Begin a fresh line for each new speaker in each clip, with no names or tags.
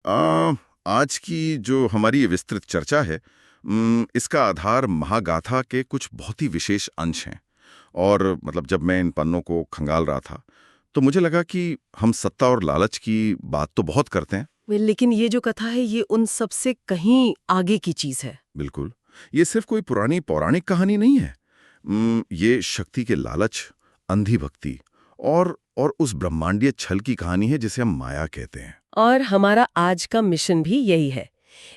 आ, आज की जो हमारी ये विस्तृत चर्चा है, इसका आधार महागाथा के कुछ बहुत ही विशेष अंश हैं। और मतलब जब मैं इन पन्नों को खंगाल रहा था तो मुझे लगा कि हम सत्ता और लालच की बात तो बहुत करते हैं।
लेकिन ये जो कथा है ये उन सब से कहीं आगे की चीज है।
बिल्कुल, ये सिर्फ कोई पुरानी पौराणिक कहानी नहीं है। ये शक्ति के लालच, अंधी भक्ति और उस ब्रह्मांडीय छल की कहानी है जिसे हम माया कहते हैं।
और हमारा आज का मिशन भी यही है,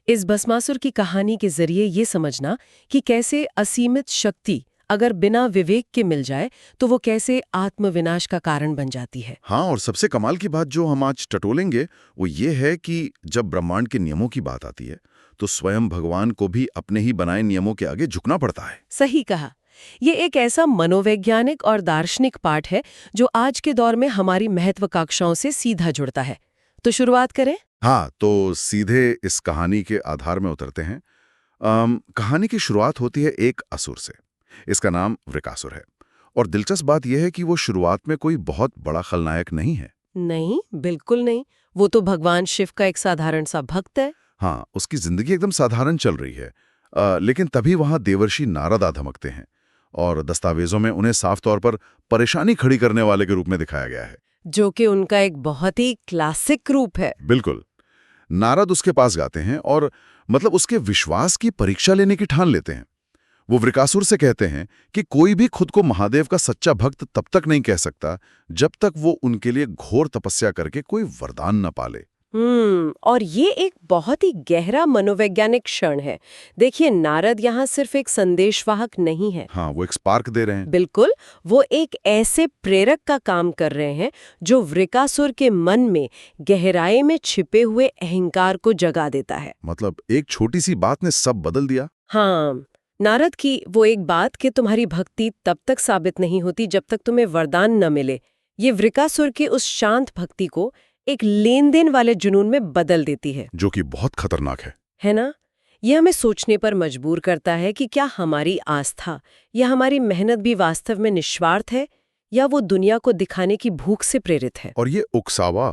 इस भस्मासुर की कहानी के जरिए ये समझना कि कैसे असीमित शक्ति अगर बिना विवेक के मिल जाए तो वो कैसे आत्मविनाश का कारण बन जाती है।
हाँ, और सबसे कमाल की बात जो हम आज टटोलेंगे वो ये है कि जब ब्रह्मांड के नियमों की बात आती है तो स्वयं भगवान को भी अपने ही बनाए नियमों के आगे झुकना पड़ता है।
सही कहा। ये एक ऐसा मनोवैज्ञानिक और दार्शनिक पाठ है जो आज के दौर में हमारी महत्वाकांक्षाओं से सीधा जुड़ता है। तो शुरुआत करें।
हाँ, तो सीधे इस कहानी के आधार में उतरते हैं। कहानी की शुरुआत होती है एक असुर से। इसका नाम वृकासुर है। और दिलचस्प बात यह है कि वो शुरुआत में कोई बहुत बड़ा खलनायक नहीं है।
नहीं, बिल्कुल नहीं। वो तो भगवान शिव का एक साधारण सा भक्त है।
हाँ, उसकी जिंदगी एकदम साधारण चल रही है। लेकिन तभी वहां देवर्षि नारद आ धमकते हैं और दस्तावेजों में उन्हें साफ तौर पर परेशानी खड़ी करने वाले के रूप में दिखाया गया है।
जो कि उनका एक बहुत ही क्लासिक रूप है।
बिल्कुल। नारद उसके पास जाते हैं और मतलब उसके विश्वास की परीक्षा लेने की ठान लेते हैं। वो वृकासुर से कहते हैं कि कोई भी खुद को महादेव का सच्चा भक्त तब तक नहीं कह सकता जब तक वो उनके लिए घोर तपस्या करके कोई वरदान न पाले।
और ये एक बहुत ही गहरा मनोवैज्ञानिक क्षण है। देखिए, नारद यहाँ सिर्फ एक संदेशवाहक नहीं है।
हाँ, वो एक स्पार्क दे रहे हैं।
बिल्कुल, वो एक ऐसे प्रेरक का काम कर रहे हैं जो वृकासुर के मन में गहराई में छिपे हुए अहंकार को जगा देता है।
मतलब एक छोटी सी बात ने सब बदल दिया।
हाँ, नारद की वो एक बात कि तुम्हारी भक्ति तब तक साबित नहीं होती जब तक तुम्हें वरदान न मिले, ये वृकासुर की उस शांत भक्ति को एक लेन देन वाले जुनून में बदल देती है।
जो कि बहुत खतरनाक
है ना? ये हमें सोचने पर मजबूर करता है कि क्या हमारी आस्था या हमारी मेहनत भी वास्तव में निस्वार्थ है या वो दुनिया को दिखाने की भूख से प्रेरित है।
और ये उकसावा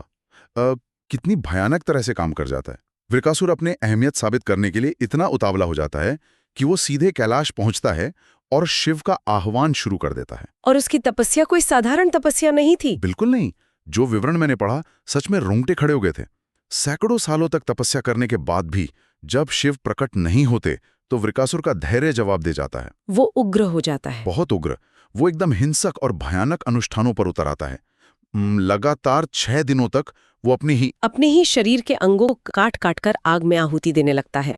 कितनी भयानक तरह से काम कर जाता है। वृकासुर अपने अहमियत साबित करने के लिए इतना उतावला हो जाता है कि वो सीधे कैलाश पहुंचता है और शिव का आह्वान शुरू कर देता है।
और उसकी तपस्या कोई साधारण तपस्या नहीं थी।
बिल्कुल नहीं। जो विवरण मैंने पढ़ा, सच में रोंगटे खड़े हो गए थे। सैकड़ों सालों तक तपस्या करने के बाद भी जब शिव प्रकट नहीं होते तो वृकासुर का धैर्य जवाब दे जाता है।
वो उग्र हो जाता है।
बहुत उग्र। वो एकदम हिंसक और भयानक अनुष्ठानों पर उतर आता है। लगातार 6 दिनों तक वो
अपने ही शरीर के अंगों को काट काट कर आग में आहुति देने लगता है।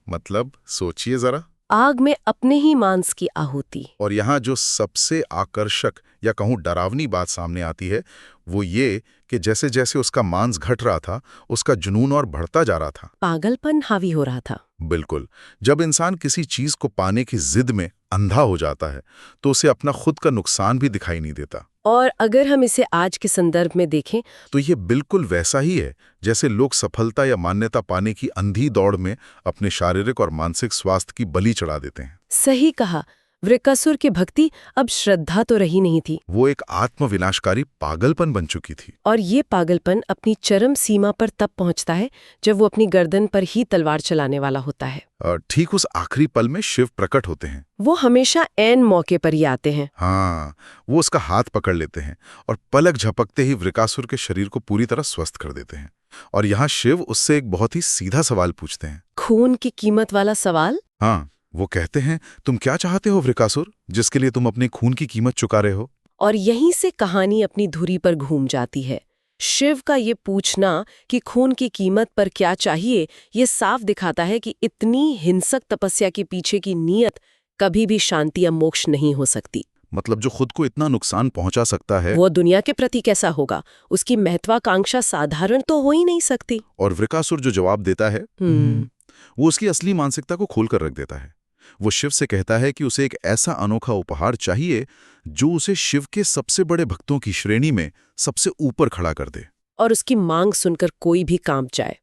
मतलब सोचिए जरा।
आग में अपने ही मांस की आहुति।
और यहाँ जो सबसे आकर्षक या कहूँ डरावनी बात सामने आती है वो ये कि जैसे जैसे उसका मांस घट रहा था, उसका जुनून और बढ़ता जा रहा था।
पागलपन हावी हो रहा था।
बिल्कुल। जब इंसान किसी चीज को पाने की जिद में अंधा हो जाता है तो उसे अपना खुद का नुकसान भी दिखाई नहीं देता।
और अगर हम इसे आज के संदर्भ में देखें
तो ये बिल्कुल वैसा ही है जैसे लोग सफलता या मान्यता पाने की अंधी दौड़ में अपने शारीरिक और मानसिक स्वास्थ्य की बलि चढ़ा देते हैं।
सही कहा। वृकासुर की भक्ति अब श्रद्धा तो रही नहीं थी,
वो एक आत्मविनाशकारी पागलपन बन चुकी थी।
और ये पागलपन अपनी चरम सीमा पर तब पहुंचता है जब वो अपनी गर्दन पर ही तलवार चलाने वाला होता है।
ठीक उस आखिरी पल में शिव प्रकट होते हैं।
वो हमेशा ऐन मौके पर ही आते हैं।
हाँ, वो उसका हाथ पकड़ लेते हैं और पलक झपकते ही वृकासुर के शरीर को पूरी तरह स्वस्थ कर देते हैं। और यहाँ शिव उससे एक बहुत ही सीधा सवाल पूछते हैं।
खून की कीमत वाला सवाल।
हाँ, वो कहते हैं, तुम क्या चाहते हो वृकासुर, जिसके लिए तुम अपने खून की कीमत चुका रहे हो?
और यहीं से कहानी अपनी धुरी पर घूम जाती है। शिव का ये पूछना कि खून की कीमत पर क्या चाहिए, ये साफ दिखाता है कि इतनी हिंसक तपस्या के पीछे की नीयत कभी भी शांति या मोक्ष नहीं हो सकती।
मतलब जो खुद को इतना नुकसान पहुंचा सकता है
वो दुनिया के प्रति कैसा होगा? उसकी महत्वाकांक्षा साधारण तो हो ही नहीं सकती।
और वृकासुर जो जवाब देता है वो उसकी असली मानसिकता को खोलकर रख देता है। वो शिव से कहता है कि उसे एक ऐसा अनोखा उपहार चाहिए जो उसे शिव के सबसे बड़े भक्तों की श्रेणी में सबसे ऊपर खड़ा कर दे।
और उसकी मांग सुनकर कोई भी कांप जाए।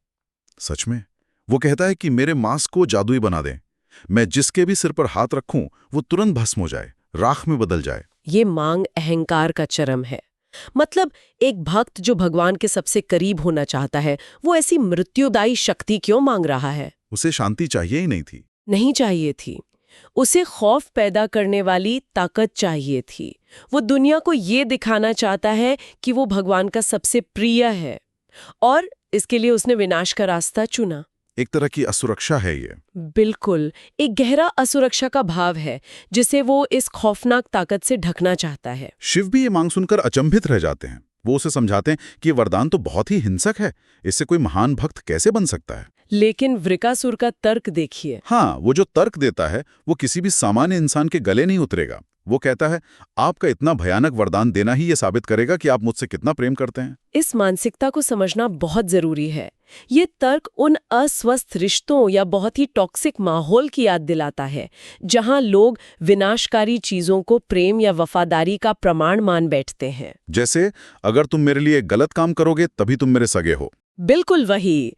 सच में। वो कहता है कि मेरे मांस को जादुई बना दें। मैं जिसके भी सिर पर हाथ रखूं वो तुरंत भस्म हो जाए, राख में बदल जाए।
ये मांग अहंकार का चरम है। मतलब एक भक्त जो भगवान के सबसे करीब होना चाहता है, वो ऐसी मृत्युदायी शक्ति क्यों मांग रहा है?
उसे शांति चाहिए ही नहीं थी।
नहीं चाहिए थी। उसे खौफ पैदा करने वाली ताकत चाहिए थी। वो दुनिया को ये दिखाना चाहता है कि वो भगवान का सबसे प्रिय है, और इसके लिए उसने विनाश का रास्ता चुना।
एक तरह की असुरक्षा है ये।
बिल्कुल, एक गहरा असुरक्षा का भाव है जिसे वो इस खौफनाक ताकत से ढकना चाहता है।
शिव भी ये मांग सुनकर अचंभित रह जाते हैं। वो उसे समझाते हैं कि ये वरदान तो बहुत ही हिंसक है, इससे कोई महान भक्त कैसे बन सकता है।
लेकिन वृकासुर का तर्क देखिए।
हाँ, वो जो तर्क देता है वो किसी भी सामान्य इंसान के गले नहीं उतरेगा। वो कहता है, आपका इतना भयानक वरदान देना ही ये साबित करेगा कि आप मुझसे कितना प्रेम करते हैं।
इस मानसिकता को समझना बहुत जरूरी है। ये तर्क उन अस्वस्थ रिश्तों या बहुत ही टॉक्सिक माहौल की याद दिलाता है, जहां लोग विनाशकारी चीजों को प्रेम या वफादारी का प्रमाण मान बैठते हैं।
जैसे, अगर तुम मेरे लिए गलत काम करोगे तभी तुम मेरे सगे हो।
बिल्कुल वही।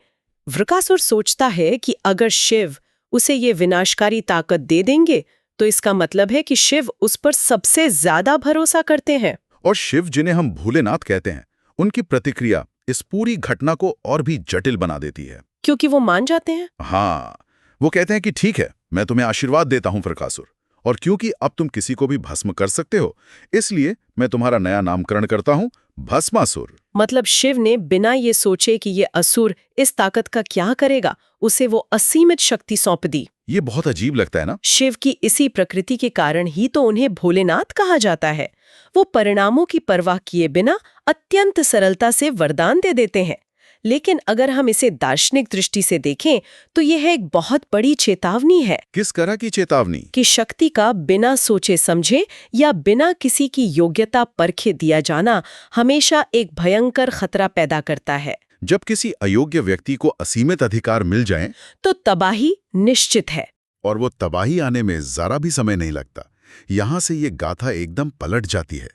वृकासुर सोचता है कि अगर शिव उसे ये विनाशकारी ताकत दे देंगे तो इसका मतलब है कि शिव उस पर सबसे ज्यादा भरोसा करते हैं।
और शिव, जिन्हें हम भोलेनाथ कहते हैं, उनकी प्रतिक्रिया इस पूरी घटना को और भी जटिल बना देती है।
क्योंकि वो मान जाते हैं।
हाँ, वो कहते हैं कि ठीक है, मैं तुम्हें आशीर्वाद देता हूं वृकासुर, और क्योंकि अब तुम किसी को भी भस्म कर सकते हो, इसलिए मैं तुम्हारा नया नामकरण करता हूं, भस्मासुर।
मतलब शिव ने बिना ये सोचे कि ये असुर इस ताकत का क्या करेगा, उसे वो असीमित शक्ति सौंप दी।
ये बहुत अजीब लगता है ना?
शिव की इसी प्रकृति के कारण ही तो उन्हें भोलेनाथ कहा जाता है। वो परिणामों की परवाह किए बिना अत्यंत सरलता से वरदान दे देते हैं। लेकिन अगर हम इसे दार्शनिक दृष्टि से देखें तो यह एक बहुत बड़ी चेतावनी है।
किस तरह की चेतावनी?
कि शक्ति का बिना सोचे समझे या बिना किसी की योग्यता परखे दिया जाना हमेशा एक भयंकर खतरा पैदा करता है।
जब किसी अयोग्य व्यक्ति को असीमित अधिकार मिल जाएं,
तो तबाही निश्चित है।
और वो तबाही आने में जरा भी समय नहीं लगता। यहां से ये गाथा एकदम पलट जाती है।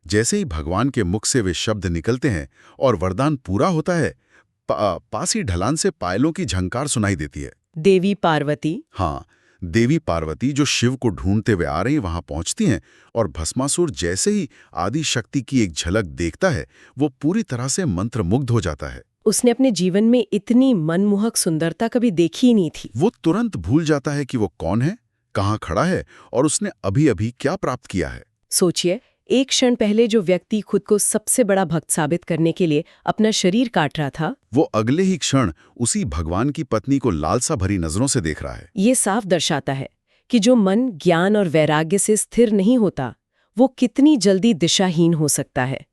जैसे ही भगवान के मुख से वे शब्द निकलते हैं और वरदान पूरा होता है, पास ही ढलान से पायलों की झंकार सुनाई देती है।
देवी पार्वती।
हाँ, देवी पार्वती जो शिव को ढूंढते हुए आ रही वहां पहुंचती हैं, और भस्मासुर जैसे ही आदि शक्ति की एक झलक देखता है, वो पूरी तरह से मंत्रमुग्ध हो जाता है।
उसने अपने जीवन में इतनी मनमोहक सुंदरता कभी देखी ही नहीं थी।
वो तुरंत भूल जाता है कि वो कौन है, कहाँ खड़ा है, और उसने अभी अभी क्या प्राप्त किया है।
सोचिए, एक क्षण पहले जो व्यक्ति खुद को सबसे बड़ा भक्त साबित करने के लिए अपना शरीर काट रहा था,
वो अगले ही क्षण उसी भगवान की पत्नी को लालसा भरी नजरों से देख रहा है।
ये साफ दर्शाता है कि जो मन ज्ञान और वैराग्य से स्थिर नहीं होता, वो कितनी जल्दी दिशाहीन हो सकता है।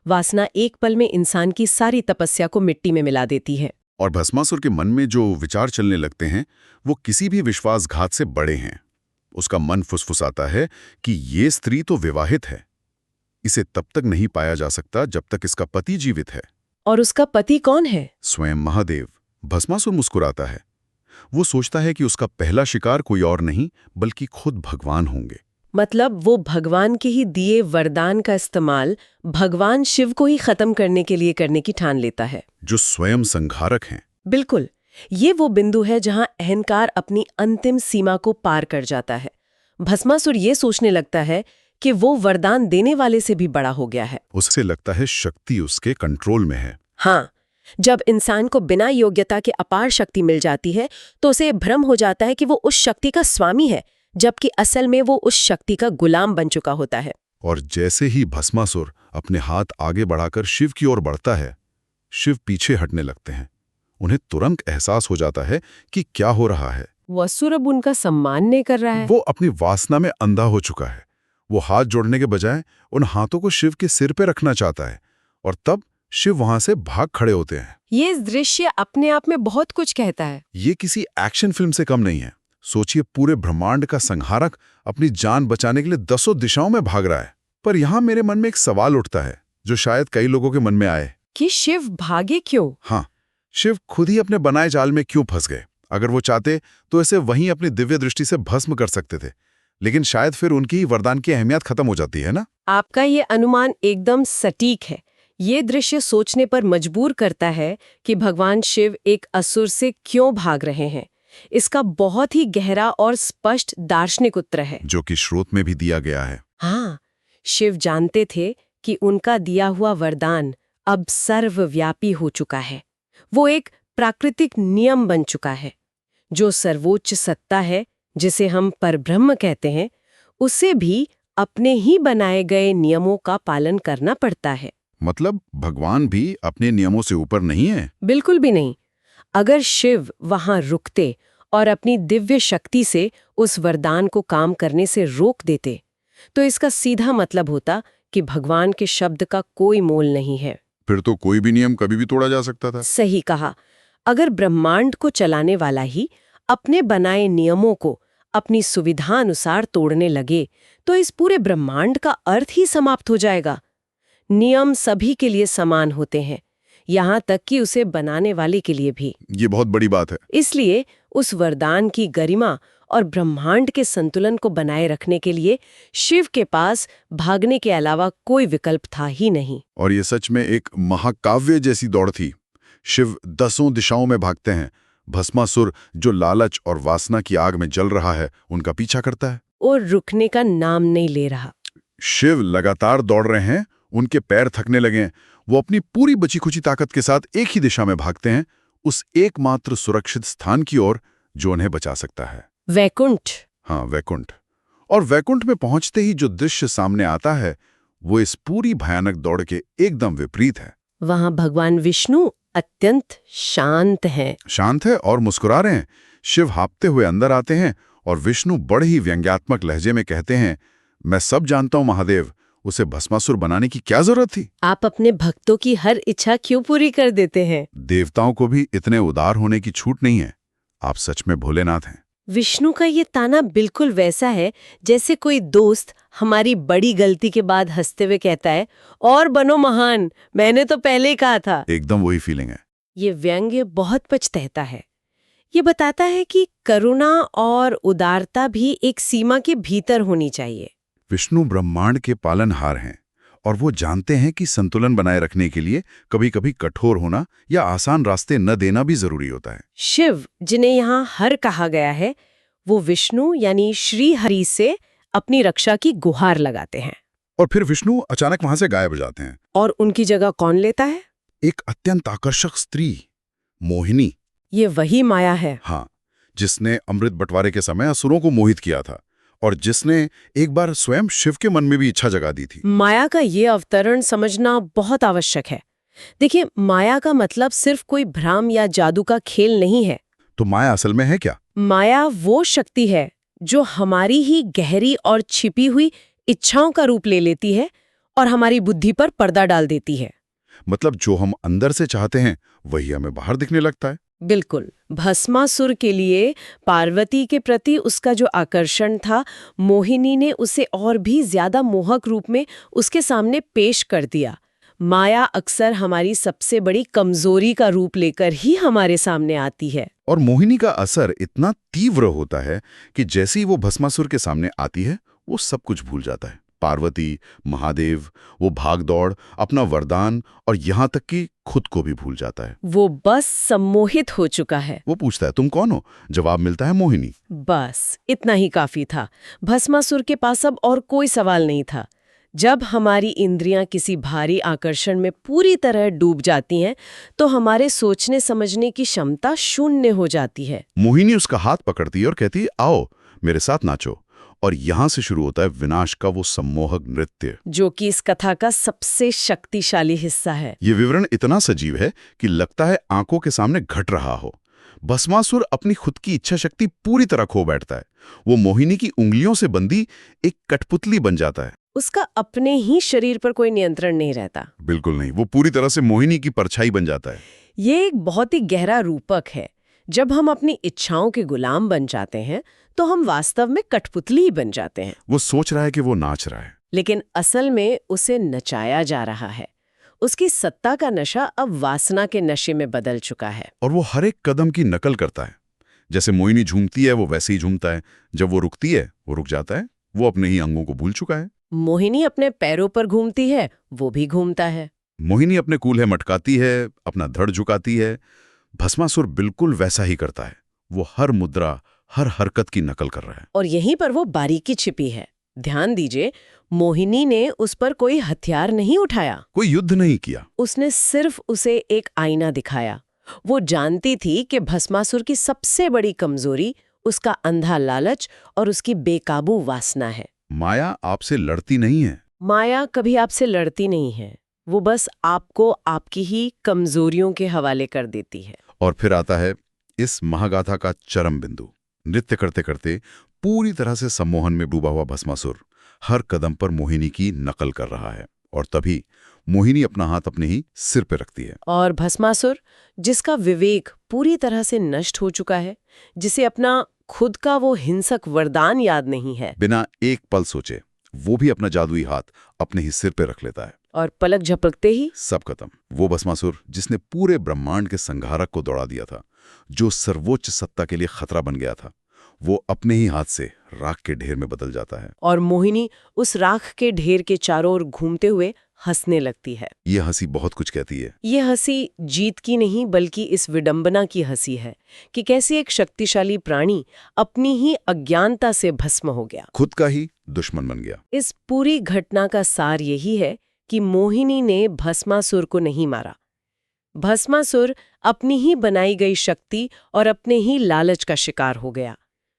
वासना एक पल में इंसान की सारी तपस्या को मिट्टी में मिला देती है।
और भस्मासुर के मन में जो विचार चलने लगते हैं, वो किसी भी विश्वासघात से बड़े हैं। उसका मन फुसफुसाता है कि ये स्त्री तो विवाहित है, इसे तब तक नहीं पाया जा सकता जब तक इसका पति जीवित है।
और उसका पति कौन है?
स्वयं महादेव। भस्मासुर मुस्कुराता है। वो सोचता है कि उसका पहला शिकार कोई और नहीं बल्कि खुद भगवान होंगे।
मतलब वो भगवान के ही दिए वरदान का इस्तेमाल भगवान शिव को ही खत्म करने के लिए करने की ठान लेता है,
जो स्वयं संहारक हैं।
बिल्कुल, ये वो बिंदु है जहां अहंकार अपनी अंतिम सीमा को पार कर जाता है। भस्मासुर ये सोचने लगता है कि वो वरदान देने वाले से भी बड़ा हो गया है।
उससे लगता है शक्ति उसके कंट्रोल में है।
हाँ, जब इंसान को बिना योग्यता के अपार शक्ति मिल जाती है तो उसे भ्रम हो जाता है कि वो उस शक्ति का स्वामी है, जबकि असल में वो उस शक्ति का गुलाम बन चुका होता है।
और जैसे ही भस्मासुर अपने हाथ आगे बढ़ाकर शिव की ओर बढ़ता है, शिव पीछे हटने लगते हैं। उन्हें तुरंत एहसास हो जाता है कि क्या हो रहा है।
वो असुर अब उनका सम्मान नहीं कर रहा है।
वो अपनी वासना में अंधा हो चुका है। वो हाथ जोड़ने के बजाय उन हाथों को शिव के सिर पे रखना चाहता है, और तब शिव वहां से भाग खड़े होते हैं।
ये दृश्य अपने आप में बहुत कुछ कहता है।
ये किसी एक्शन फिल्म से कम नहीं है। सोचिए, पूरे ब्रह्मांड का संहारक अपनी जान बचाने के लिए दसों दिशाओं में भाग रहा है। पर यहां मेरे मन में एक सवाल उठता है, जो शायद कई लोगों के मन में आए,
कि शिव भागे क्यों?
हाँ, शिव खुद ही अपने बनाए जाल में क्यों फंस गए? अगर वो चाहते तो इसे वहीं अपनी दिव्य दृष्टि से भस्म कर सकते थे, लेकिन शायद फिर उनकी ही वरदान की अहमियत खत्म हो जाती है ना।
आपका ये अनुमान एकदम सटीक है। ये दृश्य सोचने पर मजबूर करता है कि भगवान शिव एक असुर से क्यों भाग रहे हैं। इसका बहुत ही गहरा और स्पष्ट दार्शनिक उत्तर है,
जो कि श्रोत में भी दिया गया है।
हाँ, शिव जानते थे कि उनका दिया हुआ वरदान अब सर्वव्यापी हो चुका है। वो एक प्राकृतिक नियम बन चुका है। जो सर्वोच्च सत्ता है, जिसे हम परब्रह्म कहते हैं, उसे भी अपने ही बनाए गए नियमों का पालन करना पड़ता है।
मतलब भगवान भी अपने नियमों से ऊपर नहीं है?
बिल्कुल भी नहीं। अगर शिव वहां रुकते और अपनी दिव्य शक्ति से उस वरदान को काम करने से रोक देते, तो इसका सीधा मतलब होता कि भगवान के शब्द का कोई मोल नहीं है।
फिर तो कोई भी नियम कभी भी तोड़ा जा सकता था।
सही कहा। अगर ब्रह्मांड को चलाने वाला ही अपने बनाए नियमों को अपनी सुविधा अनुसार तोड़ने लगे, तो इस पूरे ब्रह्मांड का अर्थ ही समाप्त हो जाएगा। नियम सभी के लिए समान होते हैं, यहाँ तक कि उसे बनाने वाले के लिए भी।
ये बहुत बड़ी बात है।
इसलिए उस वरदान की गरिमा और ब्रह्मांड के संतुलन को बनाए रखने के लिए शिव के पास भागने के अलावा कोई विकल्प था ही नहीं।
और ये सच में एक महाकाव्य जैसी दौड़ थी। शिव 10 दिशाओं में भागते हैं। भस्मासुर, जो लालच और वासना की आग में जल रहा है, उनका पीछा करता है
और रुकने का नाम नहीं ले रहा।
शिव लगातार दौड़ रहे हैं, उनके पैर थकने लगे हैं। वो अपनी पूरी बची खुची ताकत के साथ एक ही दिशा में भागते हैं, उस एकमात्र सुरक्षित स्थान की ओर जो उन्हें बचा सकता है।
वैकुंठ।
हाँ, वैकुंठ। और वैकुंठ में पहुंचते ही जो दृश्य सामने आता है, वो इस पूरी भयानक दौड़ के एकदम विपरीत है।
वहां भगवान विष्णु अत्यंत शांत हैं।
शांत है और मुस्कुरा रहे हैं। शिव हाँपते हुए अंदर आते हैं और विष्णु बड़े ही व्यंग्यात्मक लहजे में कहते हैं, मैं सब जानता हूं महादेव, उसे भस्मासुर बनाने की क्या जरूरत थी?
आप अपने भक्तों की हर इच्छा क्यों पूरी कर देते हैं?
देवताओं को भी इतने उदार होने की छूट नहीं है। आप सच में भोलेनाथ हैं।
विष्णु का ये ताना बिल्कुल वैसा है जैसे कोई दोस्त हमारी बड़ी गलती के बाद हंसते हुए कहता है, और बनो महान, मैंने तो पहले ही कहा था।
एकदम वही फीलिंग है।
ये व्यंग्य बहुत पछताता है। ये बताता है कि करुणा और उदारता भी एक सीमा के भीतर होनी चाहिए।
विष्णु ब्रह्मांड के पालनहार हैं और वो जानते हैं कि संतुलन बनाए रखने के लिए कभी-कभी कठोर होना या आसान रास्ते न देना भी जरूरी होता है।
शिव, जिन्हें यहाँ हर कहा गया है, वो विष्णु यानी श्री हरि से अपनी रक्षा की गुहार लगाते हैं।
और फिर विष्णु अचानक वहां से गायब हो जाते हैं।
और उनकी जगह कौन लेता है?
एक अत्यंत आकर्षक स्त्री, मोहिनी।
ये वही माया है।
हाँ, जिसने अमृत बंटवारे के समय असुरों को मोहित किया था और जिसने एक बार स्वयं शिव के मन में भी इच्छा जगा दी थी।
माया का ये अवतरण समझना बहुत आवश्यक है। देखिए, माया का मतलब सिर्फ कोई भ्रम या जादू का खेल नहीं है।
तो माया असल में है क्या?
माया वो शक्ति है जो हमारी ही गहरी और छिपी हुई इच्छाओं का रूप ले लेती है और हमारी बुद्धि पर पर्दा डाल देती है।
मतलब जो हम अंदर से चाहते हैं वही हमें बाहर दिखने लगता है।
बिल्कुल। भस्मासुर के लिए पार्वती के प्रति उसका जो आकर्षण था, मोहिनी ने उसे और भी ज्यादा मोहक रूप में उसके सामने पेश कर दिया। माया अक्सर हमारी सबसे बड़ी कमजोरी का रूप लेकर ही हमारे सामने आती है।
और मोहिनी का असर इतना तीव्र होता है कि जैसे ही वो भस्मासुर के सामने आती है, वो सब कुछ भूल जाता है। पार्वती, महादेव, वो भाग-दौड़, अपना वरदान और यहाँ तक कि खुद को भी भूल जाता है।
वो बस सम्मोहित हो चुका है।
वो पूछता है, तुम कौन हो? जवाब मिलता है, मोहिनी।
बस इतना ही काफी था। भस्मासुर के पास अब और कोई सवाल नहीं था। जब हमारी इंद्रियां किसी भारी आकर्षण में पूरी तरह डूब जाती हैं, तो हमारे सोचने समझने की क्षमता शून्य हो जाती है।
मोहिनी उसका हाथ पकड़ती है और कहती है, आओ मेरे साथ नाचो। और यहां से शुरू होता है विनाश का वो सम्मोहक नृत्य,
जो कि इस कथा का सबसे शक्तिशाली हिस्सा है।
ये विवरण इतना सजीव है कि लगता है आंखों के सामने घट रहा हो। भस्मासुर अपनी खुद की इच्छा शक्ति पूरी तरह खो बैठता है। वो मोहिनी की उंगलियों से बंधी एक कठपुतली बन जाता है।
उसका अपने ही शरीर पर कोई नियंत्रण नहीं रहता।
बिल्कुल नहीं, वो पूरी तरह से मोहिनी की परछाई बन जाता है।
ये एक बहुत ही गहरा रूपक है। जब हम अपनी इच्छाओं के गुलाम बन जाते हैं, तो हम वास्तव में कठपुतली ही बन जाते हैं।
वो सोच रहा है कि वो नाच रहा है,
लेकिन असल में उसे नचाया जा रहा है। उसकी सत्ता का नशा अब वासना के नशे में बदल चुका है।
और वो हर एक कदम की नकल करता है। जैसे मोहिनी झूमती है, वो वैसे ही झूमता है। जब वो रुकती है, वो रुक जाता है। वो अपने ही अंगों को भूल चुका है।
मोहिनी अपने पैरों पर घूमती है, वो भी घूमता है।
मोहिनी अपने कूल्हे मटकाती है, अपना धड़ झुकाती है। भस्मासुर बिल्कुल वैसा ही करता है। वो हर मुद्रा, हर हरकत की नकल कर रहा है।
और यहीं पर वो बारीकी छिपी है। ध्यान दीजिए, मोहिनी ने उस पर कोई हथियार नहीं उठाया।
कोई युद्ध नहीं किया।
उसने सिर्फ उसे एक आईना दिखाया। वो जानती थी कि भस्मासुर की सबसे बड़ी कमजोरी उसका अंधा लालच और उसकी बेकाबू वासना है।
माया आपसे लड़ती नहीं है।
माया कभी आपसे लड़ती नहीं है, वो बस आपको आपकी ही कमजोरियों के हवाले कर देती है।
और फिर आता है इस महागाथा का चरम बिंदु। नृत्य करते करते पूरी तरह से सम्मोहन में डूबा हुआ भस्मासुर हर कदम पर मोहिनी की नकल कर रहा है, और तभी मोहिनी अपना हाथ अपने ही सिर पे रखती है।
और भस्मासुर, जिसका विवेक पूरी तरह से नष्ट हो चुका है, जिसे अपना खुद का वो हिंसक वरदान याद नहीं है,
बिना एक पल सोचे वो भी अपना जादुई हाथ अपने ही सिर पे रख लेता है।
और पलक झपकते ही
सब खत्म। वो भस्मासुर जिसने पूरे ब्रह्मांड के संहारक को दौड़ा दिया था, जो सर्वोच्च सत्ता के लिए खतरा बन गया था, वो अपने ही हाथ से राख के ढेर में बदल जाता है।
और मोहिनी उस राख के ढेर के चारों ओर घूमते हुए हंसने लगती है।
ये हंसी बहुत कुछ कहती है।
ये हंसी जीत की नहीं बल्कि इस विडंबना की हंसी है कि कैसे एक शक्तिशाली प्राणी अपनी ही अज्ञानता से भस्म हो गया,
खुद का ही दुश्मन बन गया।
इस पूरी घटना का सार यही है कि मोहिनी ने भस्मासुर को नहीं मारा। भस्मासुर अपनी ही बनाई गई शक्ति और अपने ही लालच का शिकार हो गया।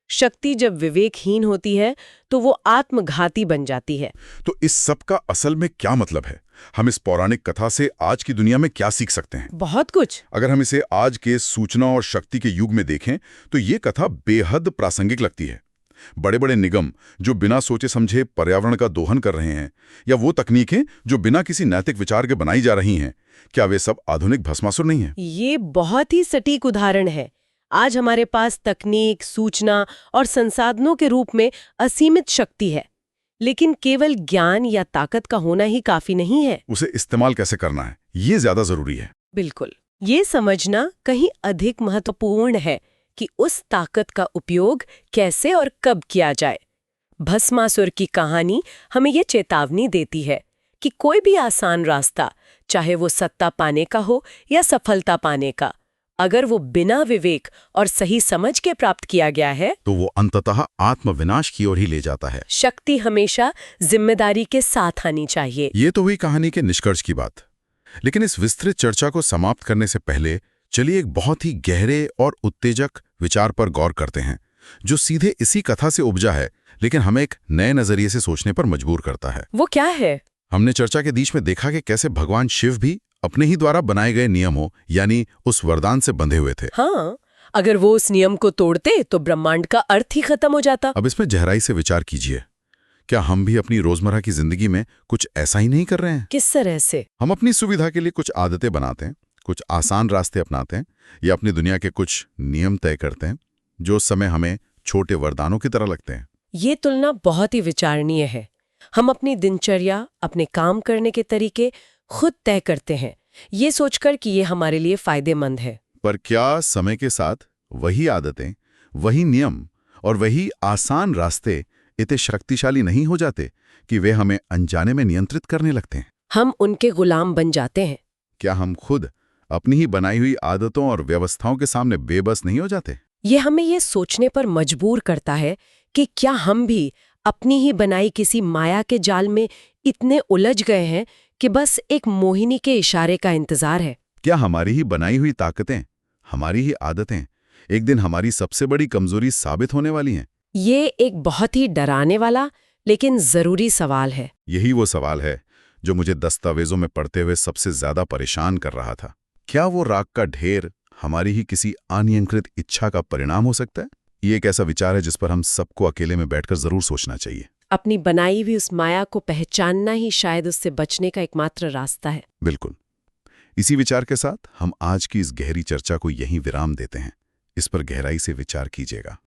शक्ति जब विवेकहीन होती है तो वो आत्मघाती बन जाती है।
तो इस सब का असल में क्या मतलब है? हम इस पौराणिक कथा से आज की दुनिया में क्या सीख सकते हैं?
बहुत कुछ।
अगर हम इसे आज के सूचना और शक्ति के युग में देखें तो ये कथा बेहद प्रासंगिक लगती है। बड़े बड़े निगम जो बिना सोचे समझे पर्यावरण का दोहन कर रहे हैं, या वो तकनीकें जो बिना किसी नैतिक विचार के बनाई जा रही हैं, क्या वे सब आधुनिक भस्मासुर नहीं हैं?
ये बहुत ही सटीक उदाहरण है। आज हमारे पास तकनीक, सूचना और संसाधनों के रूप में असीमित शक्ति है, लेकिन केवल ज्ञान या ताकत का होना ही काफी नहीं है।
उसे इस्तेमाल कैसे करना है, ये ज्यादा जरूरी है।
बिल्कुल। ये समझना कहीं अधिक महत्वपूर्ण है कि उस ताकत का उपयोग कैसे और कब किया जाए। भस्मासुर की कहानी हमें ये चेतावनी देती है कि कोई भी आसान रास्ता, चाहे वो सत्ता पाने का हो या सफलता पाने का, अगर वो बिना विवेक और सही समझ के प्राप्त किया गया है
तो वो अंततः आत्मविनाश की ओर ही ले जाता है।
शक्ति हमेशा जिम्मेदारी के साथ आनी चाहिए।
ये तो हुई कहानी के निष्कर्ष की बात, लेकिन इस विस्तृत चर्चा को समाप्त करने से पहले चलिए एक बहुत ही गहरे और उत्तेजक विचार पर गौर करते हैं, जो सीधे इसी कथा से उपजा है, लेकिन हमें एक नए नजरिए से सोचने पर मजबूर करता है।
वो क्या है?
हमने चर्चा के बीच में देखा कि कैसे भगवान शिव भी अपने ही द्वारा बनाए गए नियमों यानी उस वरदान से बंधे हुए थे।
हाँ, अगर वो उस नियम को तोड़ते तो ब्रह्मांड का अर्थ ही खत्म हो जाता।
अब इसमें गहराई से विचार कीजिए, क्या हम भी अपनी रोजमर्रा की जिंदगी में कुछ ऐसा ही नहीं कर रहे हैं?
किस तरह से?
हम अपनी सुविधा के लिए कुछ आदतें बनाते हैं, कुछ आसान रास्ते अपनाते हैं, या अपनी दुनिया के कुछ नियम तय करते हैं जो उस समय हमें छोटे वरदानों की तरह लगते हैं।
ये तुलना बहुत ही विचारणीय है। हम अपनी दिनचर्या, अपने काम करने के तरीके खुद तय करते हैं, ये सोचकर कि ये हमारे लिए फायदेमंद है।
पर क्या समय के साथ वही आदतें, वही नियम और वही आसान रास्ते इतने शक्तिशाली नहीं हो जाते कि वे हमें अनजाने में नियंत्रित करने लगते हैं?
हम उनके गुलाम बन जाते हैं।
क्या हम खुद अपनी ही बनाई हुई आदतों और व्यवस्थाओं के सामने बेबस नहीं हो जाते?
ये हमें ये सोचने पर मजबूर करता है कि क्या हम भी अपनी ही बनाई किसी माया के जाल में इतने उलझ गए हैं कि बस एक मोहिनी के इशारे का इंतजार है।
क्या हमारी ही बनाई हुई ताकतें, हमारी ही आदतें एक दिन हमारी सबसे बड़ी कमजोरी साबित होने वाली हैं?
ये एक बहुत ही डराने वाला लेकिन जरूरी सवाल है।
यही वो सवाल है जो मुझे दस्तावेजों में पढ़ते हुए सबसे ज्यादा परेशान कर रहा था। क्या वो राख का ढेर हमारी ही किसी अनियंत्रित इच्छा का परिणाम हो सकता है? ये एक ऐसा विचार है जिस पर हम सबको अकेले में बैठकर जरूर सोचना चाहिए।
अपनी बनाई हुई उस माया को पहचानना ही शायद उससे बचने का एकमात्र रास्ता है।
बिल्कुल। इसी विचार के साथ हम आज की इस गहरी चर्चा को यहीं विराम देते हैं। इस पर गहराई से विचार कीजिएगा।